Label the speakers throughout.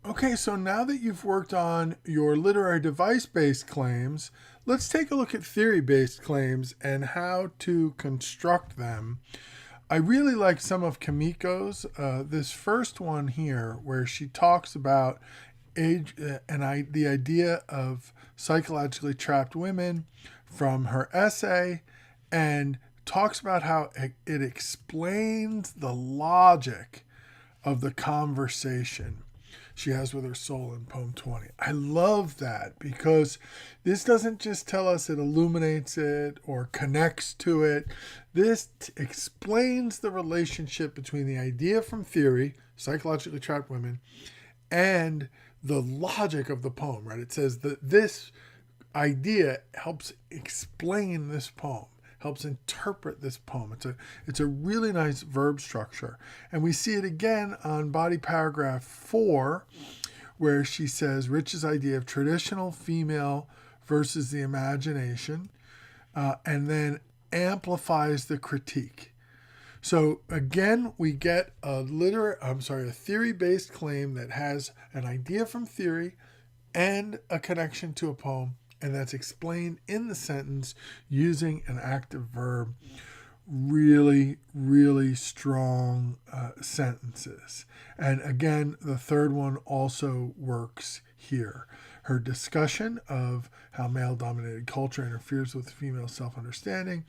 Speaker 1: Okay, so now that you've worked on your literary device-based claims, let's take a look at theory-based claims and how to construct them. I really like some of Kimiko's. This first one here, where she talks about the idea of psychologically trapped women from her essay, and talks about how it explains the logic of the conversation she has with her soul in poem 20. I love that because this doesn't just tell us it illuminates it or connects to it. This explains the relationship between the idea from theory, psychologically trapped women, and the logic of the poem, right? It says that this idea helps explain this poem, helps interpret this poem. It's a really nice verb structure. And we see it again on body paragraph 4, where she says Rich's idea of traditional female versus the imagination, and then amplifies the critique. So again, we get a theory-based claim that has an idea from theory and a connection to a poem, and that's explained in the sentence using an active verb. Really, really strong sentences. And again, the third one also works here. Her discussion of how male-dominated culture interferes with female self-understanding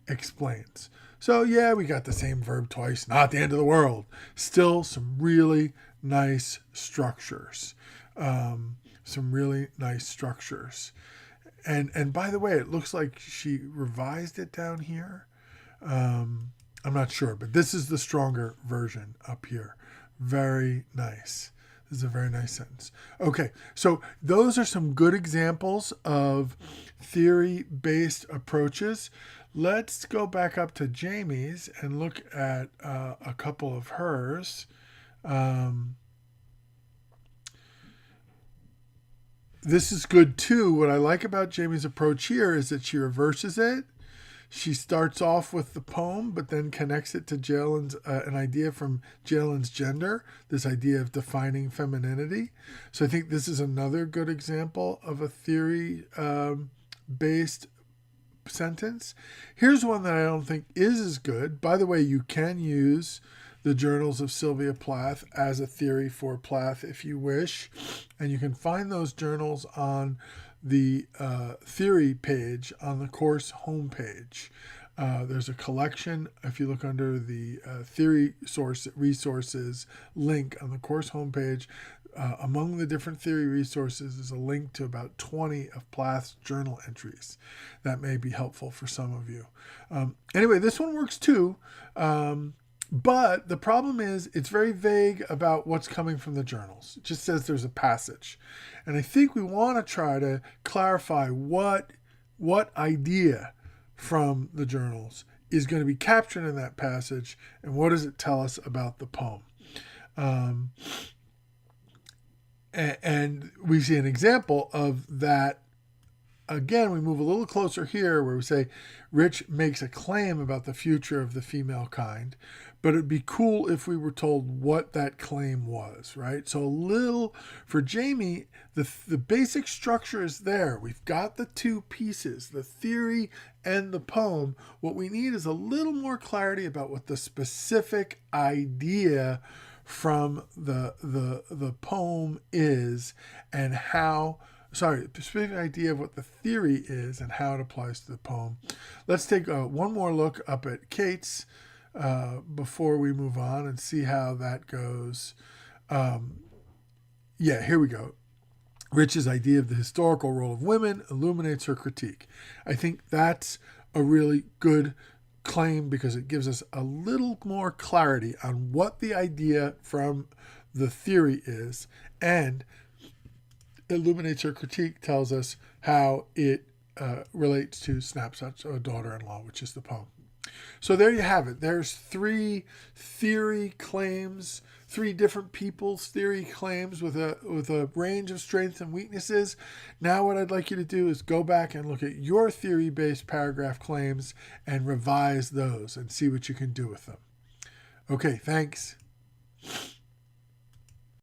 Speaker 1: explains. So yeah, we got the same verb twice, not the end of the world. Still some really nice structures. And by the way, it looks like she revised it down here. I'm not sure, but this is the stronger version up here. Very nice. This is a very nice sentence. Okay, so those are some good examples of theory-based approaches. Let's go back up to Jamie's and look at a couple of hers. This is good too. What I like about Jamie's approach here is that she reverses it. She starts off with the poem, but then connects it to an idea from Jalen's gender, this idea of defining femininity. So I think this is another good example of a theory-based sentence. Here's one that I don't think is as good. By the way, you can use the journals of Sylvia Plath as a theory for Plath if you wish, and you can find those journals on the theory page on the course homepage. There's a collection. If you look under the theory resources link on the course homepage, among the different theory resources is a link to about 20 of Plath's journal entries. That may be helpful for some of you. Anyway, this one works too. But the problem is it's very vague about what's coming from the journals. It just says there's a passage. And I think we want to try to clarify what idea from the journals is going to be captured in that passage and what does it tell us about the poem. And we see an example of that. Again, we move a little closer here where we say Rich makes a claim about the future of the female kind, but it'd be cool if we were told what that claim was, right? So a little, for Jamie, the basic structure is there. We've got the two pieces, the theory and the poem. What we need is a little more clarity about what the specific idea from the poem is and how... the specific idea of what the theory is and how it applies to the poem. Let's take one more look up at Kate's before we move on and see how that goes. Here we go. Rich's idea of the historical role of women illuminates her critique. I think that's a really good claim because it gives us a little more clarity on what the idea from the theory is, and illuminates her critique tells us how it relates to Snapshots of a Daughter-in-Law, which is the poem. So there you have it. There's 3 theory claims, 3 different people's theory claims with a range of strengths and weaknesses. Now what I'd like you to do is go back and look at your theory-based paragraph claims and revise those and see what you can do with them. Okay, thanks.